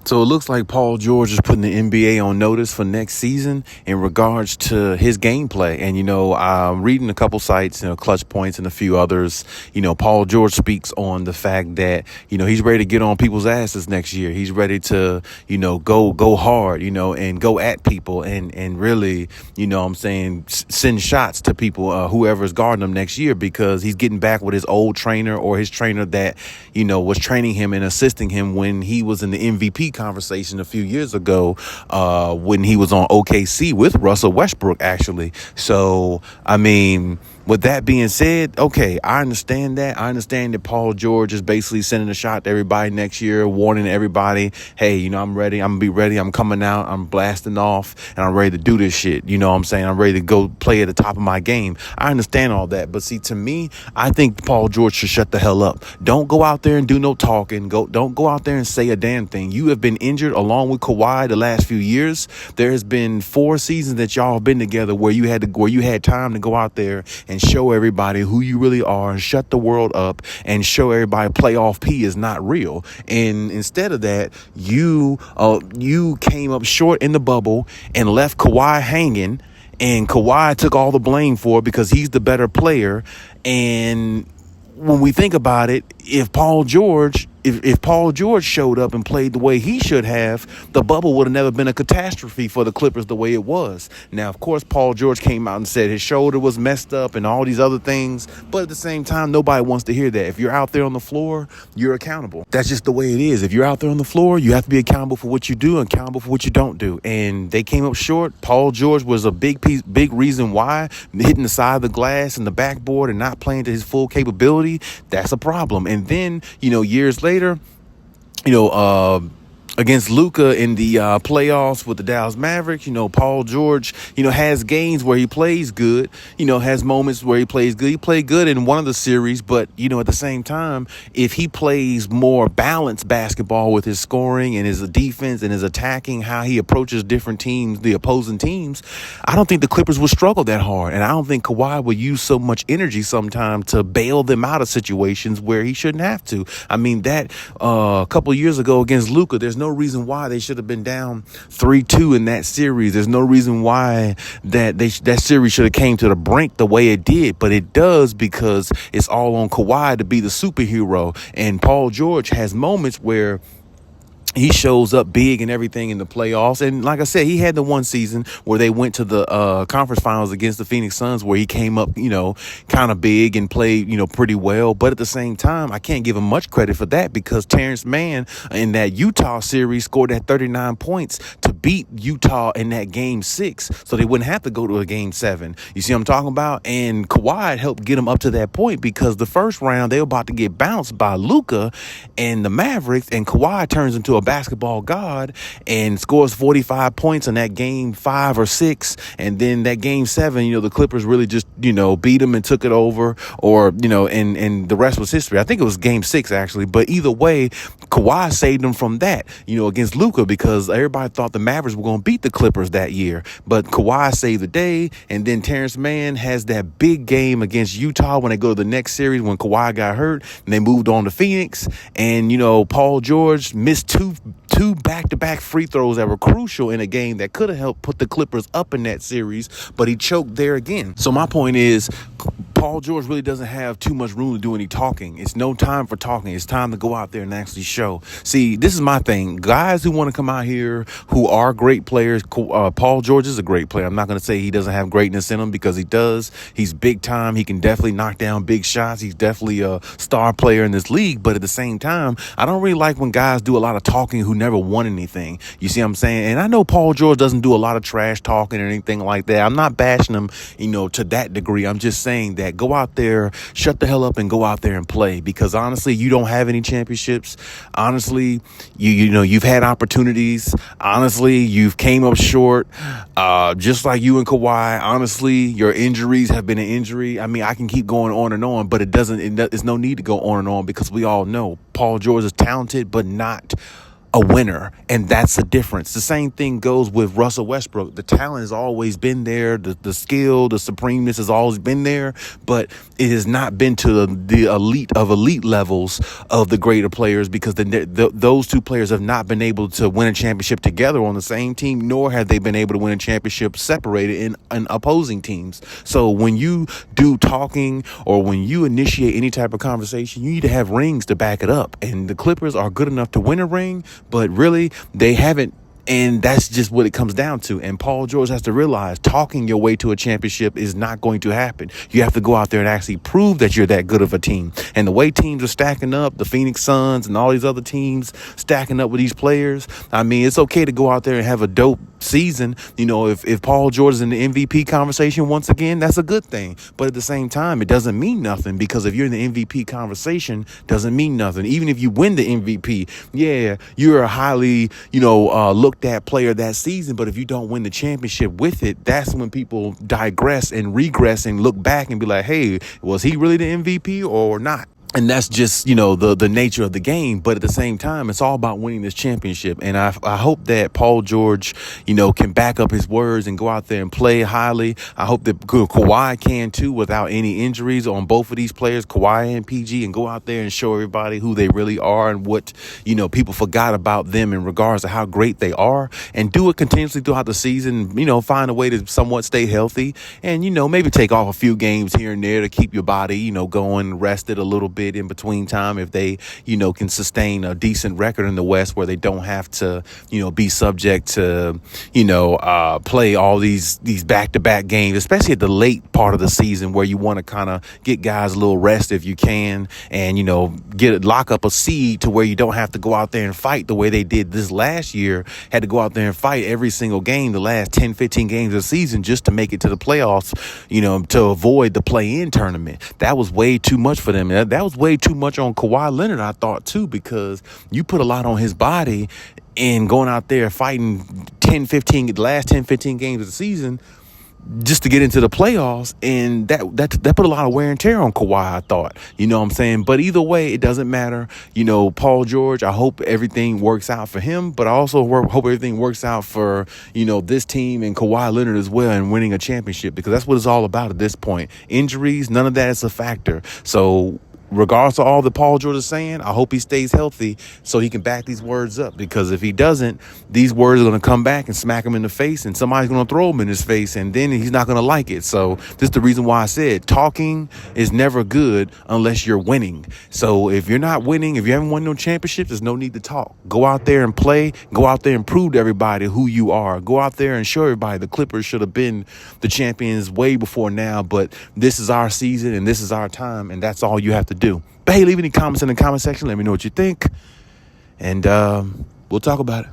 So it looks like Paul George is putting the NBA on notice for next season in regards to his gameplay. And, I'm reading a couple sites, Clutch Points and a few others. Paul George speaks on the fact that, he's ready to get on people's asses next year. He's ready to, go hard, and go at people and really, send shots to people, whoever's guarding him next year, because he's getting back with his old trainer or his trainer that, was training him and assisting him when he was in the MVP conversation a few years ago, when he was on OKC with Russell Westbrook, actually. So, with that being said, okay, I understand that. I understand that Paul George is basically sending a shot to everybody next year, warning everybody, hey, I'm ready. I'm going to be ready. I'm coming out. I'm blasting off, and I'm ready to do this shit. You know what I'm saying? I'm ready to go play at the top of my game. I understand all that. But see, to me, I think Paul George should shut the hell up. Don't go out there and do no talking. Don't go out there and say a damn thing. You have been injured along with Kawhi the last few years. There has been 4 seasons that y'all have been together where you had time to go out there and show everybody who you really are and shut the world up and show everybody playoff P is not real. And instead of that, you came up short in the bubble and left Kawhi hanging, and Kawhi took all the blame for it because he's the better player. And when we think about it, if Paul George showed up and played the way he should have, the bubble would have never been a catastrophe for the Clippers the way it was. Now, of course, Paul George came out and said his shoulder was messed up and all these other things. But at the same time, nobody wants to hear that. If you're out there on the floor, you're accountable. That's just the way it is. If you're out there on the floor, you have to be accountable for what you do and accountable for what you don't do. And they came up short. Paul George was a big reason why, hitting the side of the glass and the backboard and not playing to his full capability. That's a problem. And then, years later, against Luka in the playoffs with the Dallas Mavericks, Paul George, has games where he plays good, has moments where he plays good. He played good in one of the series, but, at the same time, if he plays more balanced basketball with his scoring and his defense and his attacking, how he approaches different teams, the opposing teams, I don't think the Clippers will struggle that hard. And I don't think Kawhi will use so much energy sometimes to bail them out of situations where he shouldn't have to. That a couple of years ago against Luka, there's no reason why they should have been down 3-2 in that series. There's no reason why that series should have came to the brink the way it did, but it does because it's all on Kawhi to be the superhero. And Paul George has moments where he shows up big and everything in the playoffs. And like I said, he had the one season where they went to the conference finals against the Phoenix Suns where he came up, kind of big and played, pretty well. But at the same time, I can't give him much credit for that because Terrence Mann in that Utah series scored that 39 points to beat Utah in that game 6. So they wouldn't have to go to a game 7. You see what I'm talking about? And Kawhi helped get him up to that point because the first round, they were about to get bounced by Luka and the Mavericks, and Kawhi turns into a basketball god and scores 45 points in that game 5 or 6, and then that game 7, the Clippers really just beat them and took it over, or and the rest was history. I think it was game 6 actually, but either way, Kawhi saved them from that against Luka because everybody thought the Mavericks were going to beat the Clippers that year, but Kawhi saved the day. And then Terrence Mann has that big game against Utah when they go to the next series when Kawhi got hurt and they moved on to Phoenix, and Paul George missed two back-to-back free throws that were crucial in a game that could have helped put the Clippers up in that series, but he choked there again. So my point is, Paul George really doesn't have too much room to do any talking. It's no time for talking. It's time to go out there and actually show. See, this is my thing. Guys who want to come out here who are great players, Paul George is a great player. I'm not going to say he doesn't have greatness in him because he does. He's big time. He can definitely knock down big shots. He's definitely a star player in this league. But at the same time, I don't really like when guys do a lot of talking who never won anything. You see what I'm saying? And I know Paul George doesn't do a lot of trash talking or anything like that. I'm not bashing him, to that degree. I'm just saying that go out there, shut the hell up and go out there and play, because honestly, you don't have any championships. Honestly, you've had opportunities. Honestly, you've came up short. Just like you and Kawhi, honestly, your injuries have been an injury. I can keep going on and on, but it's no need to go on and on because we all know Paul George is talented, but not a winner, and that's the difference. The same thing goes with Russell Westbrook. The talent has always been there. The skill, the supremeness has always been there, but it has not been to the elite of elite levels of the greater players because those two players have not been able to win a championship together on the same team, nor have they been able to win a championship separated in opposing teams. So when you do talking or when you initiate any type of conversation, you need to have rings to back it up. And the Clippers are good enough to win a ring, but really they haven't. And that's just what it comes down to. And Paul George has to realize talking your way to a championship is not going to happen. You have to go out there and actually prove that you're that good of a team. And the way teams are stacking up, the Phoenix Suns and all these other teams stacking up with these players, I mean, it's okay to go out there and have a dope season. You know, if Paul George is in the MVP conversation once again, that's a good thing. But at the same time, it doesn't mean nothing, because if you're in the MVP conversation, doesn't mean nothing. Even if you win the MVP, yeah, you're a highly, looked at player that season. But if you don't win the championship with it, that's when people digress and regress and look back and be like, hey, was he really the MVP or not? And that's just, the nature of the game. But at the same time, it's all about winning this championship. And I hope that Paul George, can back up his words and go out there and play highly. I hope that Kawhi can too, without any injuries on both of these players, Kawhi and PG, and go out there and show everybody who they really are and what, people forgot about them in regards to how great they are, and do it continuously throughout the season. Find a way to somewhat stay healthy and, maybe take off a few games here and there to keep your body, going, rested a little bit in between time, if they can sustain a decent record in the West where they don't have to be subject to play all these back-to-back games, especially at the late part of the season where you want to kind of get guys a little rest if you can, and lock up a seed to where you don't have to go out there and fight the way they did this last year. Had to go out there and fight every single game the last 10-15 games of the season just to make it to the playoffs, to avoid the play-in tournament. That was way too much for them. That was way too much on Kawhi Leonard, I thought, too, because you put a lot on his body and going out there fighting the last 10-15 games of the season just to get into the playoffs, and that put a lot of wear and tear on Kawhi, I thought. You know what I'm saying? But either way, it doesn't matter. Paul George, I hope everything works out for him, but I also hope everything works out for, this team and Kawhi Leonard as well, and winning a championship, because that's what it's all about at this point. Injuries, none of that is a factor. So regardless of all that Paul George is saying, I hope he stays healthy so he can back these words up, because if he doesn't, these words are going to come back and smack him in the face, and somebody's going to throw him in his face, and then he's not going to like it. So this is the reason why I said talking is never good unless you're winning. So if you're not winning, if you haven't won no championships, there's no need to talk. Go out there and play. Go out there and prove to everybody who you are. Go out there and show everybody the Clippers should have been the champions way before now, but this is our season and this is our time, and that's all you have to do. But hey, leave any comments in the comment section. Let me know what you think, and we'll talk about it.